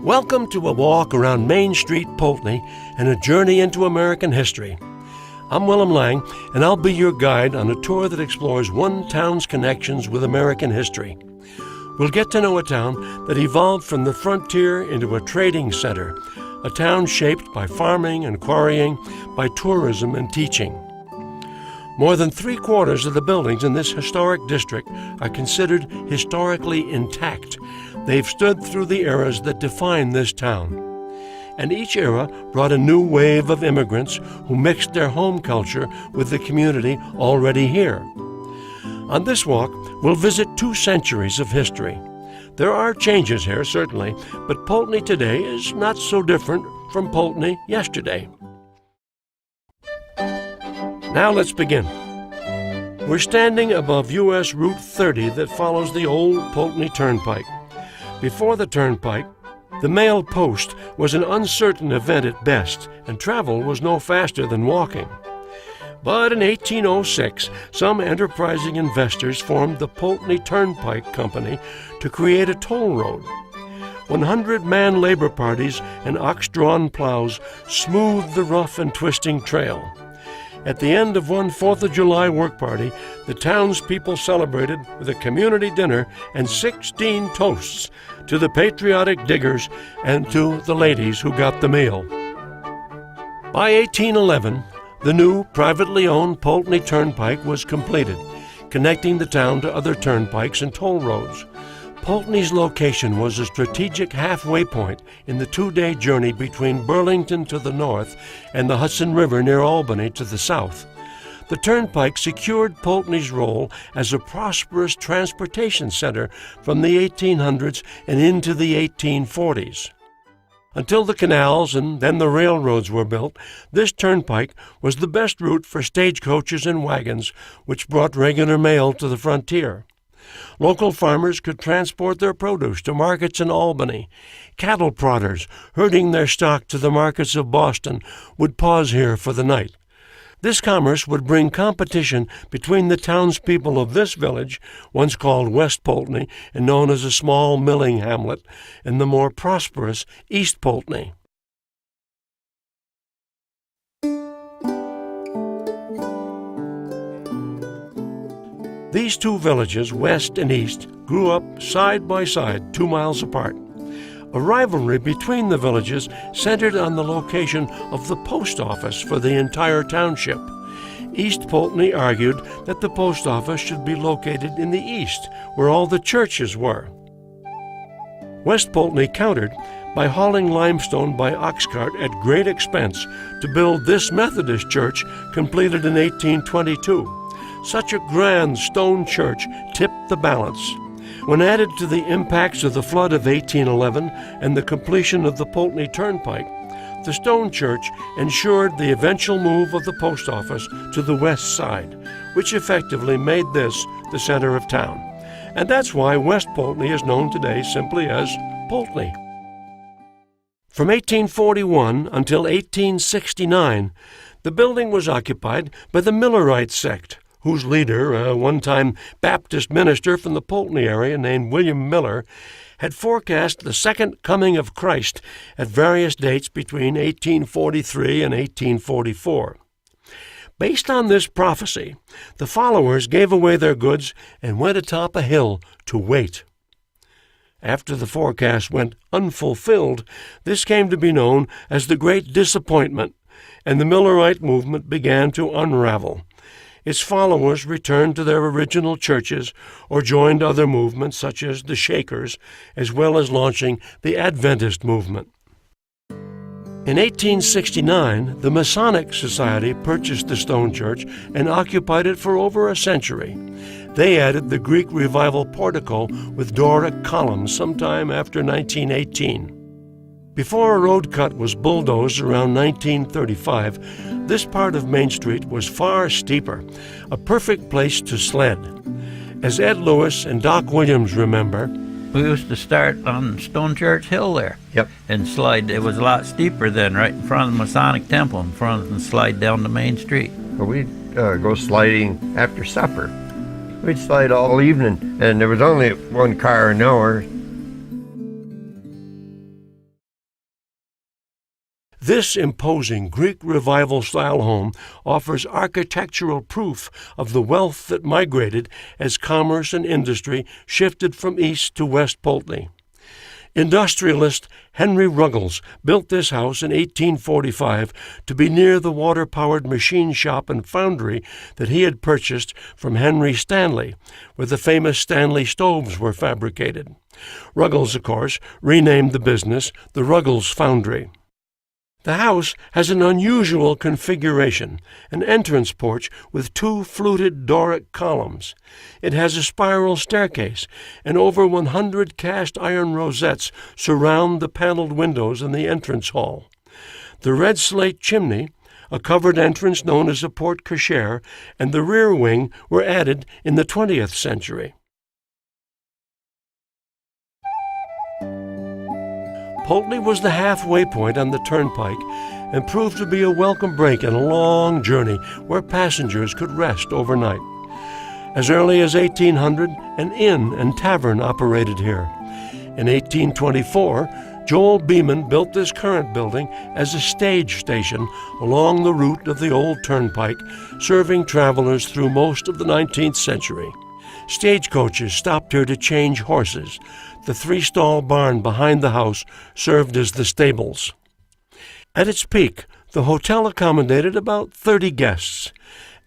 Welcome to a walk around Main Street, Poultney, and a journey into American history. I'm Willem Lang, and I'll be your guide on a tour that explores one town's connections with American history. We'll get to know a town that evolved from the frontier into a trading center, a town shaped by farming and quarrying, by tourism and teaching. More than 3/4 of the buildings in this historic district are considered historically intact. They've stood through the eras that define this town. And each era brought a new wave of immigrants who mixed their home culture with the community already here. On this walk, we'll visit 2 centuries of history. There are changes here, certainly, but Poultney today is not so different from Poultney yesterday. Now let's begin. We're standing above U.S. Route 30 that follows the old Poultney Turnpike. Before the turnpike, the mail post was an uncertain event at best, and travel was no faster than walking. But in 1806, some enterprising investors formed the Poultney Turnpike Company to create a toll road. 100-man labor parties and ox-drawn plows smoothed the rough and twisting trail. At the end of one 4th of July work party, the townspeople celebrated with a community dinner and 16 toasts to the patriotic diggers and to the ladies who got the meal. By 1811, the new privately owned Poultney Turnpike was completed, connecting the town to other turnpikes and toll roads. Poultney's location was a strategic halfway point in the 2-day journey between Burlington to the north and the Hudson River near Albany to the south. The turnpike secured Poultney's role as a prosperous transportation center from the 1800s and into the 1840s. Until the canals and then the railroads were built, this turnpike was the best route for stagecoaches and wagons, which brought regular mail to the frontier. Local farmers could transport their produce to markets in Albany. Cattle prodders, herding their stock to the markets of Boston, would pause here for the night. This commerce would bring competition between the townspeople of this village, once called West Poultney and known as a small milling hamlet, and the more prosperous East Poultney. These 2 villages, west and east, grew up side by side 2 miles apart. A rivalry between the villages centered on the location of the post office for the entire township. East Poultney argued that the post office should be located in the east, where all the churches were. West Poultney countered by hauling limestone by ox cart at great expense to build this Methodist church, completed in 1822. Such a grand stone church tipped the balance. When added to the impacts of the flood of 1811 and the completion of the Poultney Turnpike, the stone church ensured the eventual move of the post office to the west side, which effectively made this the center of town. And that's why West Poultney is known today simply as Poultney. From 1841 until 1869, the building was occupied by the Millerite sect, whose leader, a one-time Baptist minister from the Poultney area named William Miller, had forecast the second coming of Christ at various dates between 1843 and 1844. Based on this prophecy, the followers gave away their goods and went atop a hill to wait. After the forecast went unfulfilled, this came to be known as the Great Disappointment, and the Millerite movement began to unravel. Its followers returned to their original churches or joined other movements such as the Shakers, as well as launching the Adventist movement. In 1869, the Masonic Society purchased the stone church and occupied it for over a century. They added the Greek Revival portico with Doric columns sometime after 1918. Before a road cut was bulldozed around 1935, this part of Main Street was far steeper, a perfect place to sled. As Ed Lewis and Doc Williams remember, we used to start on Stone Church Hill there. Yep. And slide. It was a lot steeper then, right in front of the Masonic Temple, in front, and slide down the main street. Well, we'd go sliding after supper. We'd slide all evening, and there was only one car an hour. This imposing Greek Revival-style home offers architectural proof of the wealth that migrated as commerce and industry shifted from east to west Poultney. Industrialist Henry Ruggles built this house in 1845 to be near the water-powered machine shop and foundry that he had purchased from Henry Stanley, where the famous Stanley stoves were fabricated. Ruggles, of course, renamed the business the Ruggles Foundry. The house has an unusual configuration, an entrance porch with 2 fluted Doric columns. It has a spiral staircase, and over 100 cast-iron rosettes surround the paneled windows in the entrance hall. The red slate chimney, a covered entrance known as a porte cochere, and the rear wing were added in the 20th century. Poultney was the halfway point on the turnpike and proved to be a welcome break in a long journey where passengers could rest overnight. As early as 1800, an inn and tavern operated here. In 1824, Joel Beeman built this current building as a stage station along the route of the old turnpike, serving travelers through most of the 19th century. Stagecoaches stopped here to change horses. The 3-stall barn behind the house served as the stables. At its peak, the hotel accommodated about 30 guests.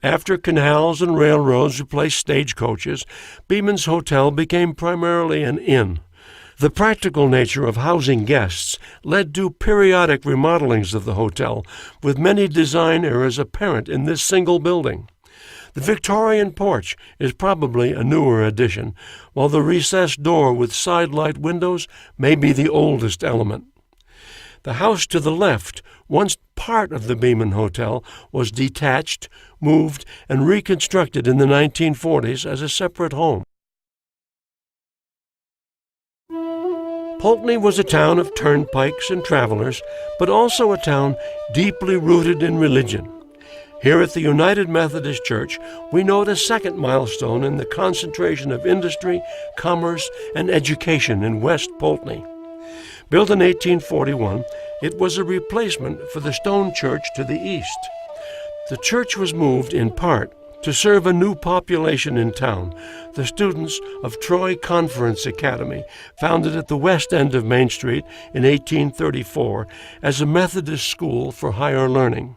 After canals and railroads replaced stagecoaches, Beeman's Hotel became primarily an inn. The practical nature of housing guests led to periodic remodelings of the hotel, with many design errors apparent in this single building. The Victorian porch is probably a newer addition, while the recessed door with sidelight windows may be the oldest element. The house to the left, once part of the Beeman Hotel, was detached, moved, and reconstructed in the 1940s as a separate home. Poultney was a town of turnpikes and travelers, but also a town deeply rooted in religion. Here at the United Methodist Church, we note a second milestone in the concentration of industry, commerce, and education in West Poultney. Built in 1841, it was a replacement for the stone church to the east. The church was moved, in part, to serve a new population in town, the students of Troy Conference Academy, founded at the west end of Main Street in 1834 as a Methodist school for higher learning.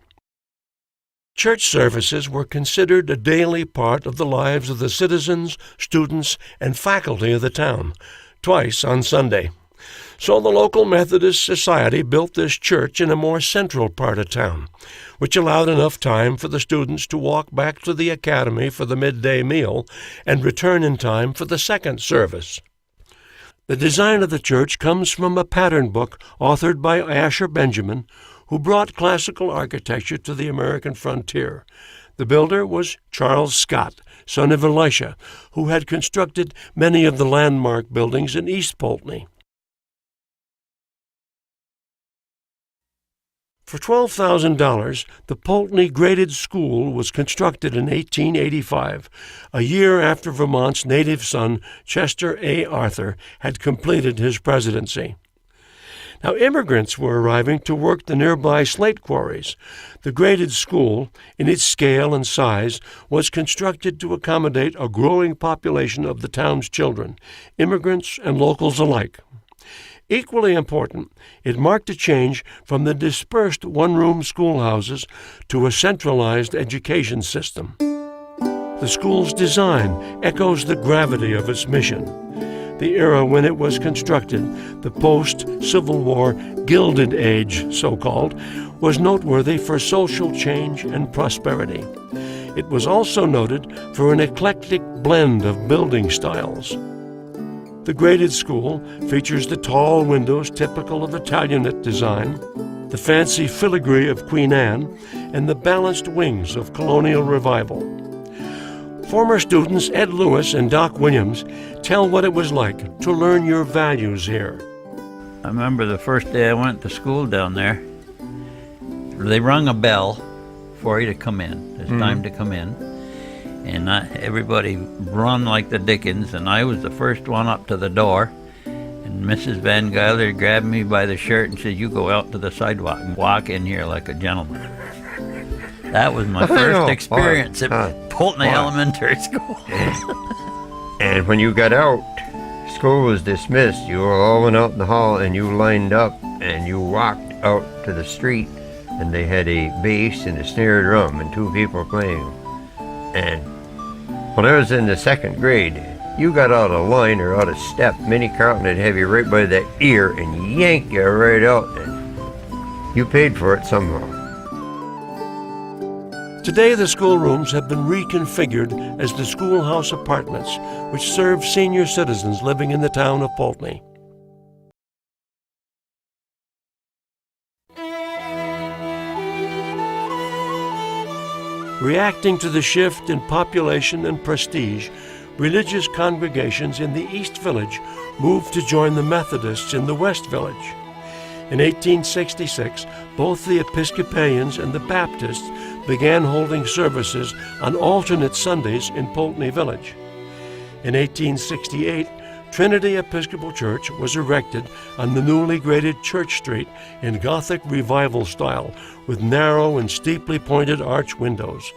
Church services were considered a daily part of the lives of the citizens, students, and faculty of the town, twice on Sunday. So the local Methodist Society built this church in a more central part of town, which allowed enough time for the students to walk back to the academy for the midday meal and return in time for the second service. The design of the church comes from a pattern book authored by Asher Benjamin, who brought classical architecture to the American frontier. The builder was Charles Scott, son of Elisha, who had constructed many of the landmark buildings in East Poultney. For $12,000, the Poultney Graded School was constructed in 1885, a year after Vermont's native son, Chester A. Arthur, had completed his presidency. Now, immigrants were arriving to work the nearby slate quarries. The graded school, in its scale and size, was constructed to accommodate a growing population of the town's children, immigrants and locals alike. Equally important, it marked a change from the dispersed one-room schoolhouses to a centralized education system. The school's design echoes the gravity of its mission. The era when it was constructed, the post-Civil War Gilded Age, so-called, was noteworthy for social change and prosperity. It was also noted for an eclectic blend of building styles. The graded school features the tall windows typical of Italianate design, the fancy filigree of Queen Anne, and the balanced wings of colonial revival. Former students Ed Lewis and Doc Williams tell what it was like to learn your values here. I remember the first day I went to school down there, they rung a bell for you to come in. It's time to come in. And everybody run like the dickens, and I was the first one up to the door. And Mrs. Van Guyler grabbed me by the shirt and said, "You go out to the sidewalk and walk in here like a gentleman." That was my first experience at Poultney Elementary School. And when you got out, school was dismissed. You all went out in the hall and you lined up and you walked out to the street, and they had a bass and a snare drum and two people playing. And when I was in the second grade, you got out of line or out of step, Minnie Carlton would have you right by the ear and yank you right out, and you paid for it somehow. Today, the schoolrooms have been reconfigured as the schoolhouse apartments, which serve senior citizens living in the town of Poultney. Reacting to the shift in population and prestige, religious congregations in the East Village moved to join the Methodists in the West Village. In 1866, both the Episcopalians and the Baptists began holding services on alternate Sundays in Poultney Village. In 1868, Trinity Episcopal Church was erected on the newly graded Church Street in Gothic Revival style with narrow and steeply pointed arch windows.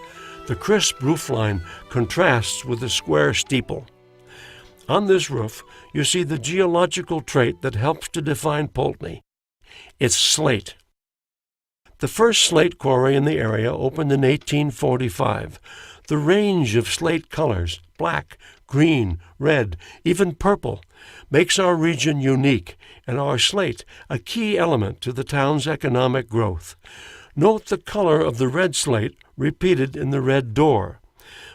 The crisp roofline contrasts with the square steeple. On this roof, you see the geological trait that helps to define Poultney. It's slate. The first slate quarry in the area opened in 1845. The range of slate colors, black, green, red, even purple, makes our region unique and our slate a key element to the town's economic growth. Note the color of the red slate repeated in the red door.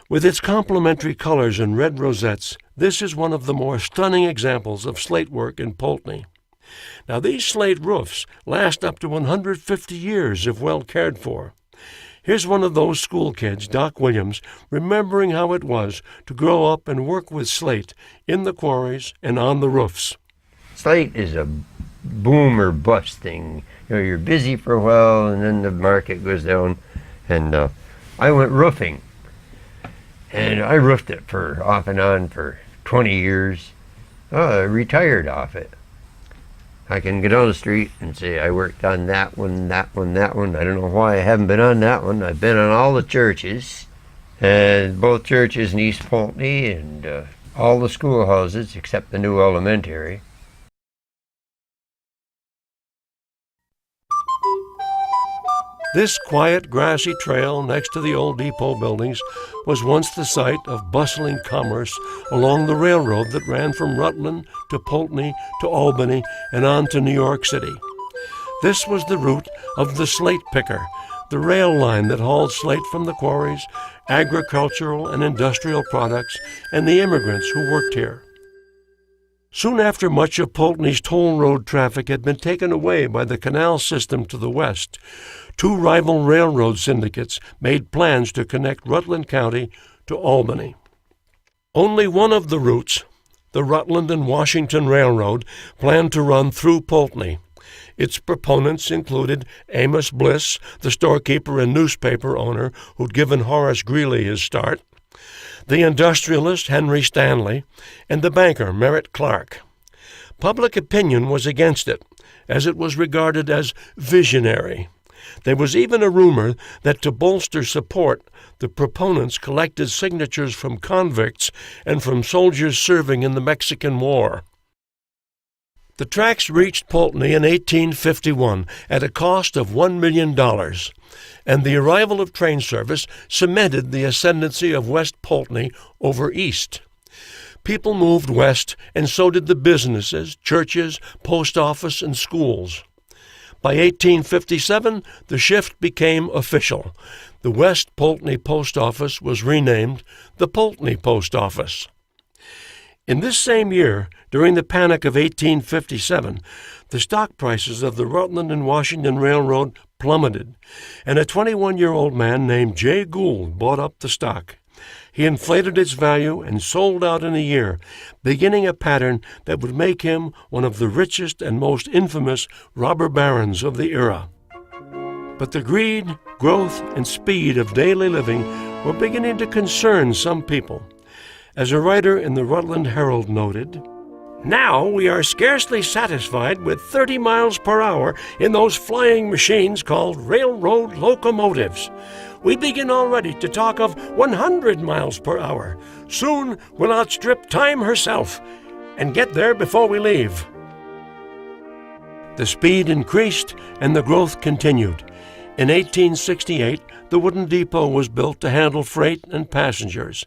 With its complementary colors and red rosettes, this is one of the more stunning examples of slate work in Poultney. Now, these slate roofs last up to 150 years if well cared for. Here's one of those school kids, Doc Williams, remembering how it was to grow up and work with slate in the quarries and on the roofs. Slate is a boom or bust thing. You know, you're busy for a while and then the market goes down. And I went roofing. And I roofed it for off and on for 20 years. I retired off it. I can get on the street and say I worked on that one, that one, that one. I don't know why I haven't been on that one. I've been on all the churches, and both churches in East Poultney and all the schoolhouses except the new elementary. This quiet, grassy trail next to the old depot buildings was once the site of bustling commerce along the railroad that ran from Rutland to Poultney to Albany and on to New York City. This was the route of the slate picker, the rail line that hauled slate from the quarries, agricultural and industrial products, and the immigrants who worked here. Soon after much of Poultney's toll road traffic had been taken away by the canal system to the west, two rival railroad syndicates made plans to connect Rutland County to Albany. Only one of the routes, the Rutland and Washington Railroad, planned to run through Poultney. Its proponents included Amos Bliss, the storekeeper and newspaper owner who'd given Horace Greeley his start, the industrialist Henry Stanley, and the banker Merritt Clark. Public opinion was against it, as it was regarded as visionary. There was even a rumor that to bolster support, the proponents collected signatures from convicts and from soldiers serving in the Mexican War. The tracks reached Poultney in 1851 at a cost of $1 million, and the arrival of train service cemented the ascendancy of West Poultney over East. People moved west, and so did the businesses, churches, post office, and schools. By 1857, the shift became official. The West Poultney Post Office was renamed the Poultney Post Office. In this same year, during the Panic of 1857, the stock prices of the Rutland and Washington Railroad plummeted, and a 21-year-old man named Jay Gould bought up the stock. He inflated its value and sold out in a year, beginning a pattern that would make him one of the richest and most infamous robber barons of the era. But the greed, growth, and speed of daily living were beginning to concern some people. As a writer in the Rutland Herald noted, Now we are scarcely satisfied with 30 miles per hour in those flying machines called railroad locomotives. We begin already to talk of 100 miles per hour. Soon we'll outstrip time herself and get there before we leave. The speed increased and the growth continued. In 1868, the wooden depot was built to handle freight and passengers.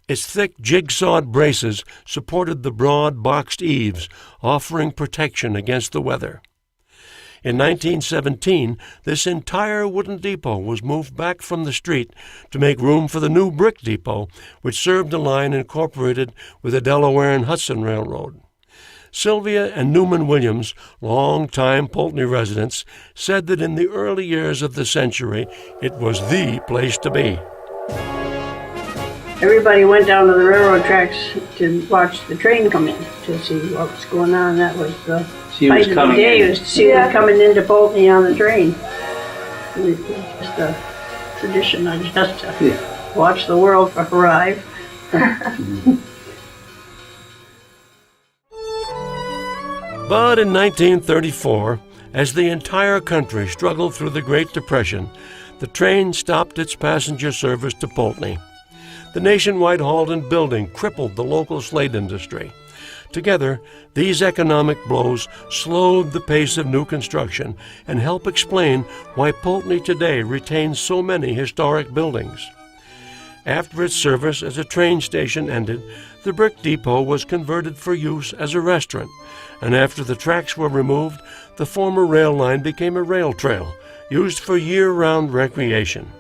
Its thick jigsawed braces supported the broad boxed eaves, offering protection against the weather. In 1917, this entire wooden depot was moved back from the street to make room for the new brick depot, which served a line incorporated with the Delaware and Hudson Railroad. Sylvia and Newman Williams, long-time Poultney residents, said that in the early years of the century, it was the place to be. Everybody went down to the railroad tracks to watch the train come in, to see what was going on. That was the fight of the day, was to see them coming into Poultney on the train. It was just a tradition, I guess, to watch the world arrive. But in 1934, as the entire country struggled through the Great Depression, the train stopped its passenger service to Poultney. The nationwide halt and building crippled the local slate industry. Together, these economic blows slowed the pace of new construction and help explain why Poultney today retains so many historic buildings. After its service as a train station ended, the brick depot was converted for use as a restaurant, and after the tracks were removed, the former rail line became a rail trail, used for year-round recreation.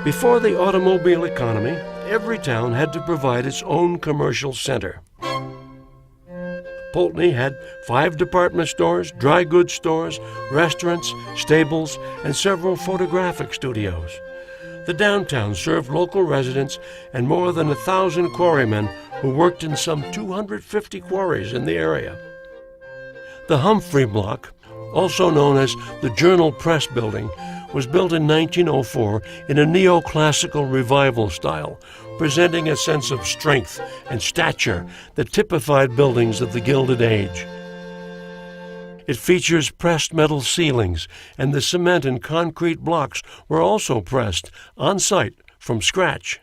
Before the automobile economy, every town had to provide its own commercial center. Poultney had 5 department stores, dry goods stores, restaurants, stables, and several photographic studios. The downtown served local residents and more than 1,000 quarrymen who worked in some 250 quarries in the area. The Humphrey Block, also known as the Journal Press Building, was built in 1904 in a neoclassical revival style, presenting a sense of strength and stature that typified buildings of the Gilded Age. It features pressed metal ceilings, and the cement and concrete blocks were also pressed on-site from scratch.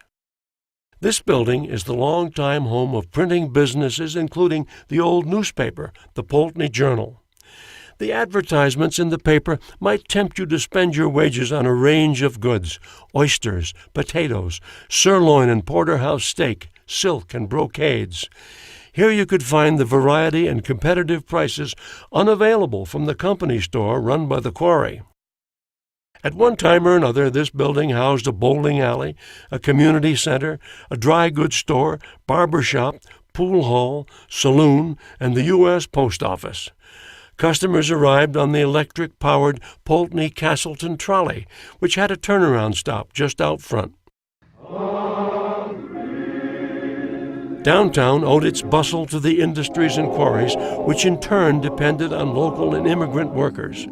This building is the longtime home of printing businesses, including the old newspaper, the Poultney Journal. The advertisements in the paper might tempt you to spend your wages on a range of goods: oysters, potatoes, sirloin and porterhouse steak, silk and brocades. Here you could find the variety and competitive prices unavailable from the company store run by the quarry. At one time or another, this building housed a bowling alley, a community center, a dry goods store, barber shop, pool hall, saloon, and the U.S. Post Office. Customers arrived on the electric-powered Poultney Castleton trolley, which had a turnaround stop just out front. Downtown owed its bustle to the industries and quarries, which in turn depended on local and immigrant workers.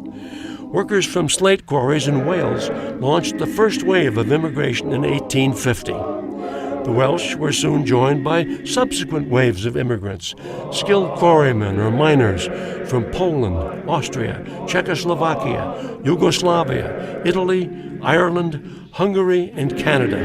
Workers from slate quarries in Wales launched the first wave of immigration in 1850. The Welsh were soon joined by subsequent waves of immigrants, skilled quarrymen or miners from Poland, Austria, Czechoslovakia, Yugoslavia, Italy, Ireland, Hungary, and Canada.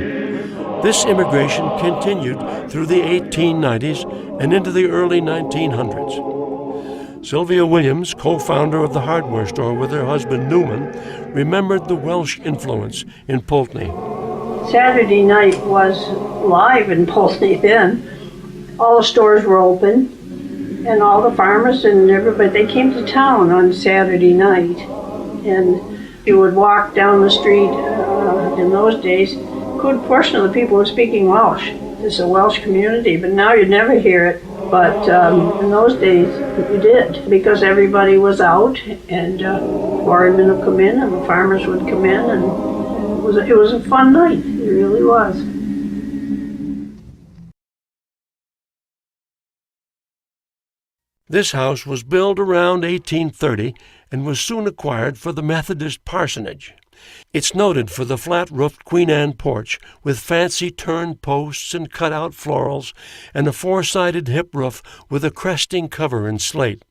This immigration continued through the 1890s and into the early 1900s. Sylvia Williams, co-founder of the hardware store with her husband Newman, remembered the Welsh influence in Poultney. Saturday night was live in Poultney then. All the stores were open, and all the farmers and everybody, they came to town on Saturday night. And you would walk down the street. In those days, a good portion of the people were speaking Welsh. It's a Welsh community, but now you'd never hear it. But in those days, you did, because everybody was out, and quarrymen would come in, and the farmers would come in, and it was a fun night. It really was. This house was built around 1830 and was soon acquired for the Methodist parsonage. It's noted for the flat-roofed Queen Anne porch with fancy turned posts and cut-out florals and a four-sided hip roof with a cresting cover in slate.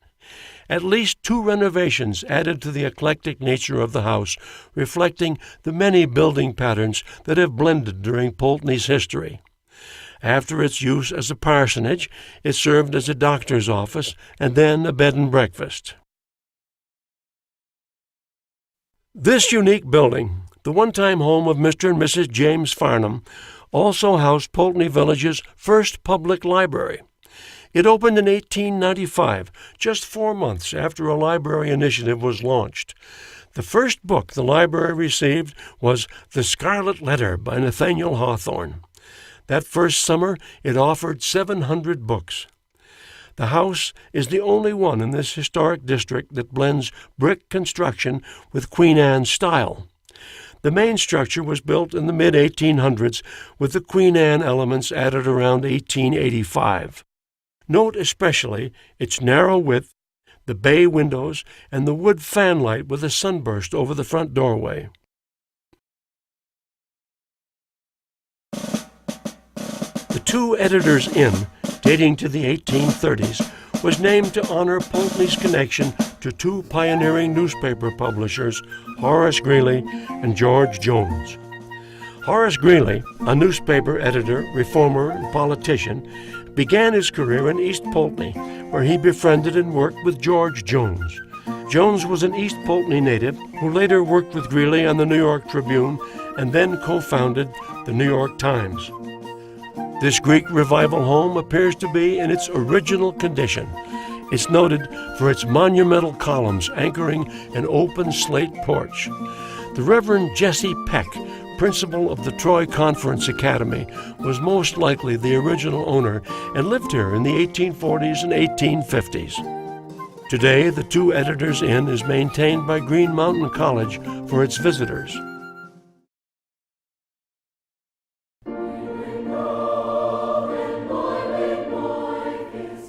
At least 2 renovations added to the eclectic nature of the house, reflecting the many building patterns that have blended during Poultney's history. After its use as a parsonage, it served as a doctor's office and then a bed and breakfast. This unique building, the one-time home of Mr. and Mrs. James Farnham, also housed Poultney Village's first public library. It opened in 1895, just 4 months after a library initiative was launched. The first book the library received was The Scarlet Letter by Nathaniel Hawthorne. That first summer, it offered 700 books. The house is the only one in this historic district that blends brick construction with Queen Anne style. The main structure was built in the mid-1800s with the Queen Anne elements added around 1885. Note especially its narrow width, the bay windows, and the wood fanlight with a sunburst over the front doorway. The Two Editors Inn, dating to the 1830s, was named to honor Poultney's connection to 2 pioneering newspaper publishers, Horace Greeley and George Jones. Horace Greeley, a newspaper editor, reformer, and politician, began his career in East Poultney, where he befriended and worked with George Jones. Jones was an East Poultney native who later worked with Greeley on the New York Tribune and then co-founded the New York Times. This Greek revival home appears to be in its original condition. It's noted for its monumental columns anchoring an open slate porch. The Reverend Jesse Peck, principal of the Troy Conference Academy, was most likely the original owner and lived here in the 1840s and 1850s. Today, the Two Editors Inn is maintained by Green Mountain College for its visitors.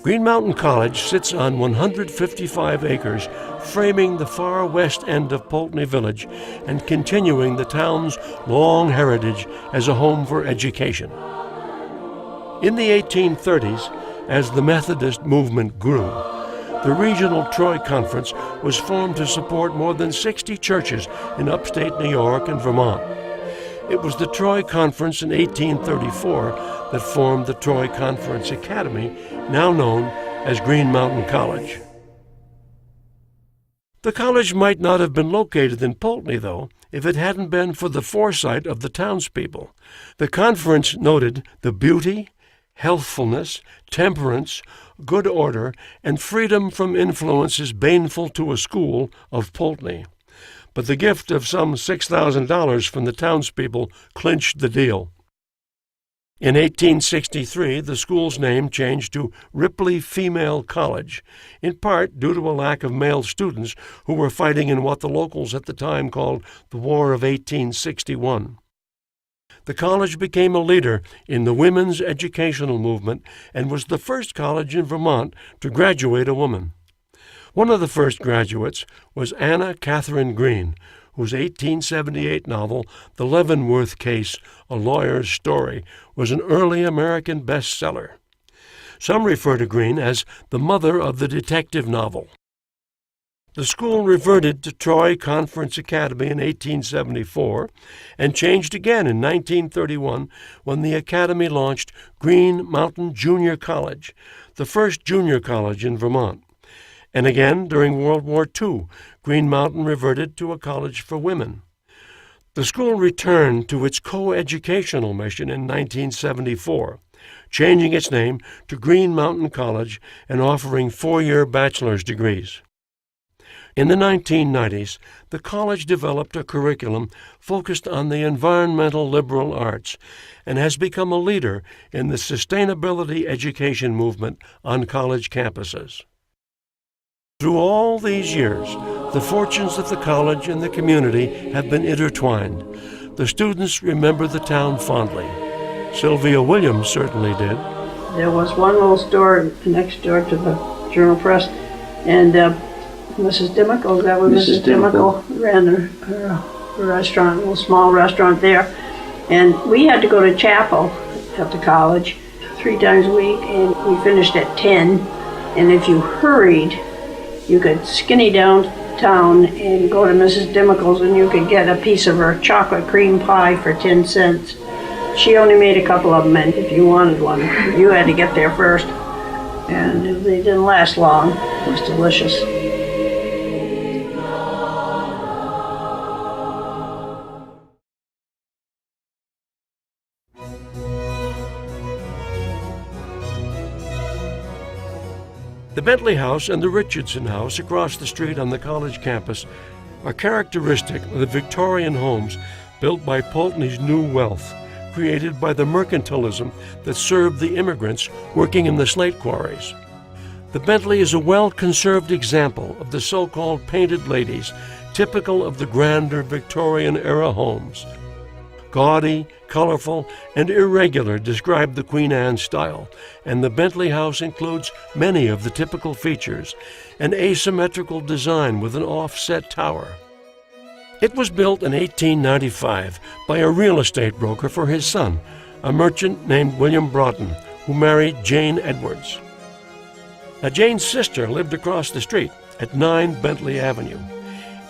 Green Mountain College sits on 155 acres, framing the far west end of Poultney Village and continuing the town's long heritage as a home for education. In the 1830s, as the Methodist movement grew, the Regional Troy Conference was formed to support more than 60 churches in upstate New York and Vermont. It was the Troy Conference in 1834 that formed the Troy Conference Academy, now known as Green Mountain College. The college might not have been located in Poultney, though, if it hadn't been for the foresight of the townspeople. The conference noted the beauty, healthfulness, temperance, good order, and freedom from influences baneful to a school of Poultney. But the gift of some $6,000 from the townspeople clinched the deal. In 1863, the school's name changed to Ripley Female College, in part due to a lack of male students who were fighting in what the locals at the time called the War of 1861. The college became a leader in the women's educational movement and was the first college in Vermont to graduate a woman. One of the first graduates was Anna Catherine Green, whose 1878 novel, The Leavenworth Case, A Lawyer's Story, was an early American bestseller. Some refer to Green as the mother of the detective novel. The school reverted to Troy Conference Academy in 1874 and changed again in 1931 when the academy launched Green Mountain Junior College, the first junior college in Vermont. And again, during World War II, Green Mountain reverted to a college for women. The school returned to its co-educational mission in 1974, changing its name to Green Mountain College and offering 4-year bachelor's degrees. In the 1990s, the college developed a curriculum focused on the environmental liberal arts and has become a leader in the sustainability education movement on college campuses. Through all these years, the fortunes of the college and the community have been intertwined. The students remember the town fondly. Sylvia Williams certainly did. There was one little store next door to the Journal Press, and Mrs. Dimickle, that was Mrs. Dimickle ran her restaurant, a little small restaurant there. And we had to go to chapel at the college 3 times a week, and we finished at 10. And if you hurried, you could skinny downtown and go to Mrs. Dimickel's, and you could get a piece of her chocolate cream pie for 10 cents. She only made a couple of them, and if you wanted one, you had to get there first. And they didn't last long. It was delicious. The Bentley House and the Richardson House across the street on the college campus are characteristic of the Victorian homes built by Poultney's new wealth, created by the mercantilism that served the immigrants working in the slate quarries. The Bentley is a well-conserved example of the so-called painted ladies, typical of the grander Victorian-era homes. Gaudy, colorful, and irregular describe the Queen Anne style, and the Bentley House includes many of the typical features, an asymmetrical design with an offset tower. It was built in 1895 by a real estate broker for his son, a merchant named William Broughton, who married Jane Edwards. Now, Jane's sister lived across the street at 9 Bentley Avenue.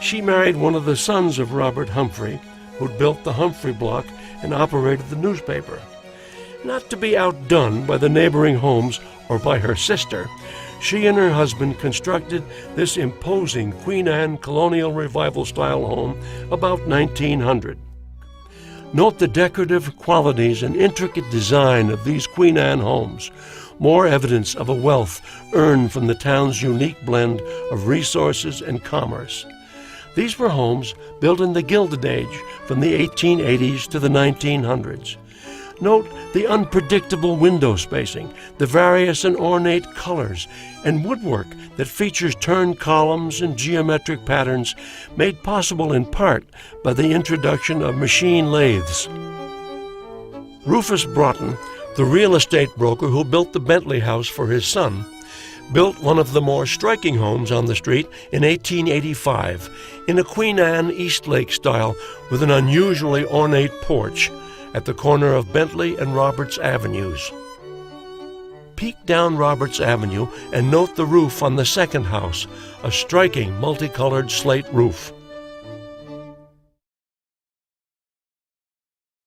She married one of the sons of Robert Humphrey, who'd built the Humphrey Block and operated the newspaper. Not to be outdone by the neighboring homes or by her sister, she and her husband constructed this imposing Queen Anne colonial revival-style home about 1900. Note the decorative qualities and intricate design of these Queen Anne homes, more evidence of a wealth earned from the town's unique blend of resources and commerce. These were homes built in the Gilded Age from the 1880s to the 1900s. Note the unpredictable window spacing, the various and ornate colors, and woodwork that features turned columns and geometric patterns made possible in part by the introduction of machine lathes. Rufus Broughton, the real estate broker who built the Bentley House for his son, built one of the more striking homes on the street in 1885 in a Queen Anne Eastlake style with an unusually ornate porch at the corner of Bentley and Roberts Avenues. Peek down Roberts Avenue and note the roof on the second house, a striking multicolored slate roof.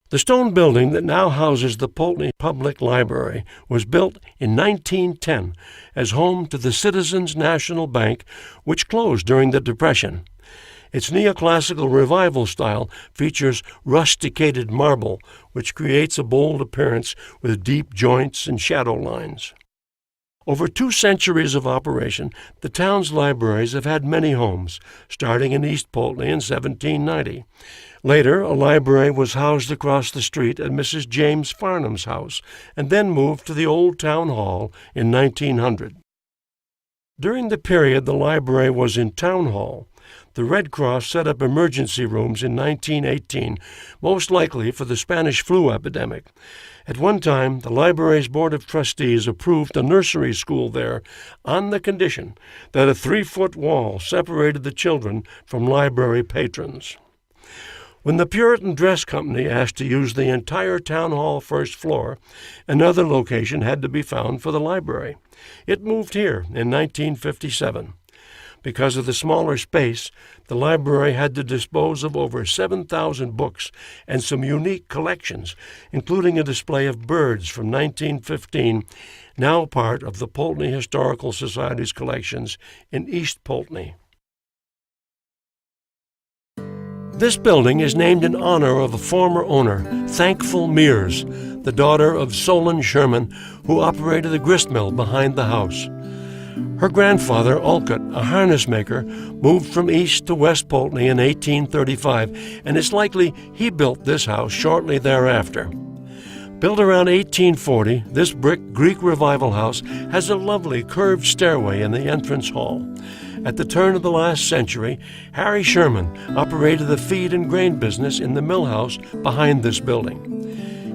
The stone building that now houses the Poultney Public Library was built in 1910 as home to the Citizens National Bank, which closed during the Depression. Its neoclassical revival style features rusticated marble, which creates a bold appearance with deep joints and shadow lines. Over 2 centuries of operation, the town's libraries have had many homes, starting in East Poultney in 1790. Later, a library was housed across the street at Mrs. James Farnham's house, and then moved to the old town hall in 1900. During the period the library was in town hall, the Red Cross set up emergency rooms in 1918, most likely for the Spanish flu epidemic. At one time, the library's Board of Trustees approved a nursery school there on the condition that a 3-foot wall separated the children from library patrons. When the Puritan Dress Company asked to use the entire town hall first floor, another location had to be found for the library. It moved here in 1957. Because of the smaller space, the library had to dispose of over 7,000 books and some unique collections, including a display of birds from 1915, now part of the Poultney Historical Society's collections in East Poultney. This building is named in honor of a former owner, Thankful Mears, the daughter of Solon Sherman, who operated the grist mill behind the house. Her grandfather, Olcott, a harness maker, moved from East to West Poultney in 1835, and it's likely he built this house shortly thereafter. Built around 1840, this brick Greek Revival house has a lovely curved stairway in the entrance hall. At the turn of the last century, Harry Sherman operated the feed and grain business in the mill house behind this building.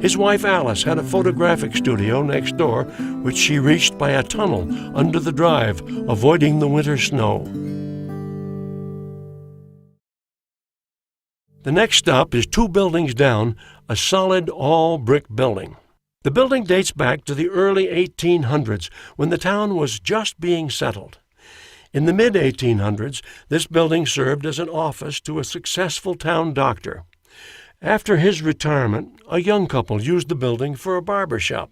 His wife Alice had a photographic studio next door, which she reached by a tunnel under the drive, avoiding the winter snow. The next stop is 2 buildings down, a solid all-brick building. The building dates back to the early 1800s, when the town was just being settled. In the mid-1800s, this building served as an office to a successful town doctor. After his retirement, a young couple used the building for a barber shop.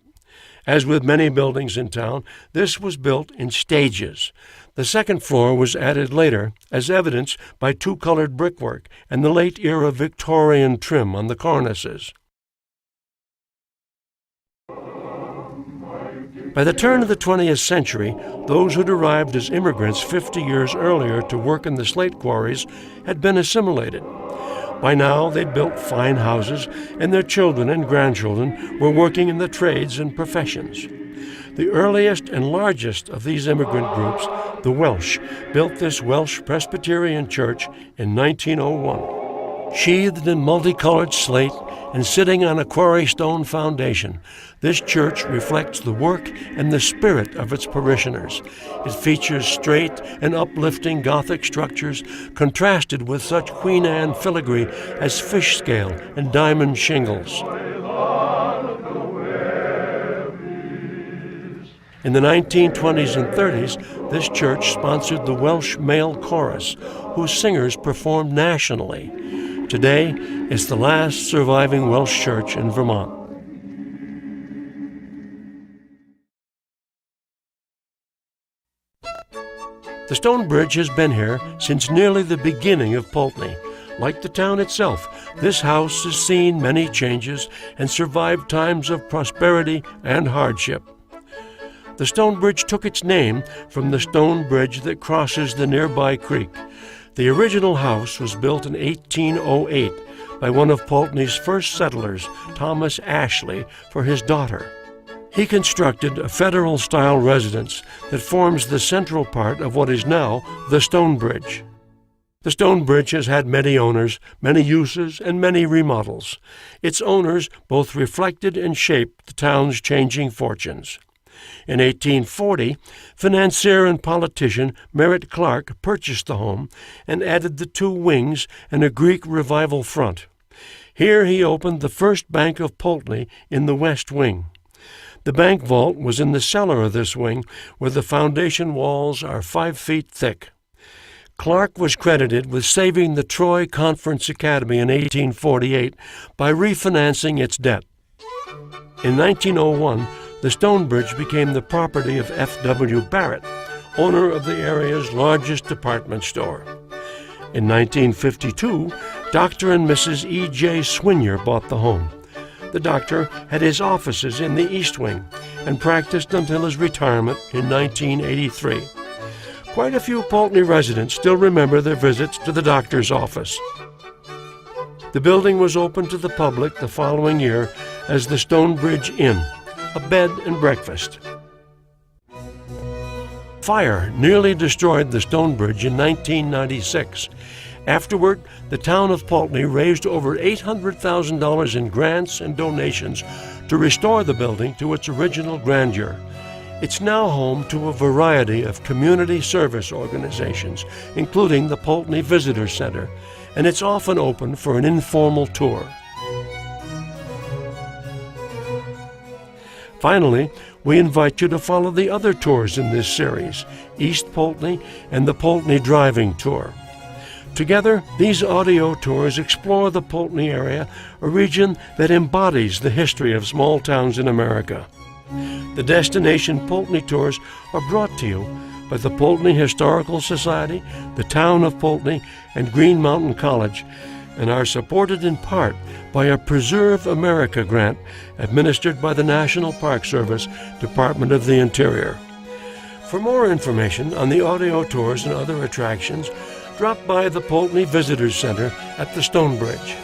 As with many buildings in town, this was built in stages. The second floor was added later, as evidenced by 2-colored brickwork and the late-era Victorian trim on the cornices. By the turn of the 20th century, those who'd arrived as immigrants 50 years earlier to work in the slate quarries had been assimilated. By now, they'd built fine houses, and their children and grandchildren were working in the trades and professions. The earliest and largest of these immigrant groups, the Welsh, built this Welsh Presbyterian church in 1901. Sheathed in multicolored slate and sitting on a quarry stone foundation, this church reflects the work and the spirit of its parishioners. It features straight and uplifting Gothic structures contrasted with such Queen Anne filigree as fish scale and diamond shingles. In the 1920s and 30s, this church sponsored the Welsh Male Chorus, whose singers performed nationally. Today, it's the last surviving Welsh church in Vermont. The stone bridge has been here since nearly the beginning of Poultney. Like the town itself, this house has seen many changes and survived times of prosperity and hardship. The stone bridge took its name from the stone bridge that crosses the nearby creek. The original house was built in 1808 by one of Poultney's first settlers, Thomas Ashley, for his daughter. He constructed a federal-style residence that forms the central part of what is now the stone bridge. The stone bridge has had many owners, many uses, and many remodels. Its owners both reflected and shaped the town's changing fortunes. In 1840, financier and politician Merritt Clark purchased the home and added the 2 wings and a Greek Revival front. Here he opened the first bank of Poultney in the west wing. The bank vault was in the cellar of this wing, where the foundation walls are 5 feet thick. Clark was credited with saving the Troy Conference Academy in 1848 by refinancing its debt. In 1901, the stone bridge became the property of F.W. Barrett, owner of the area's largest department store. In 1952, Dr. and Mrs. E.J. Swinyer bought the home. The doctor had his offices in the East Wing and practiced until his retirement in 1983. Quite a few Poultney residents still remember their visits to the doctor's office. The building was opened to the public the following year as the Stonebridge Inn, a bed and breakfast. Fire nearly destroyed the stone bridge in 1996. Afterward, the town of Poultney raised over $800,000 in grants and donations to restore the building to its original grandeur. It's now home to a variety of community service organizations, including the Poultney Visitor Center, and it's often open for an informal tour. Finally, we invite you to follow the other tours in this series, East Poultney and the Poultney Driving Tour. Together, these audio tours explore the Poultney area, a region that embodies the history of small towns in America. The Destination Poultney Tours are brought to you by the Poultney Historical Society, the Town of Poultney, and Green Mountain College, and are supported in part by a Preserve America grant administered by the National Park Service, Department of the Interior. For more information on the audio tours and other attractions, drop by the Poultney Visitors Center at the Stone Bridge.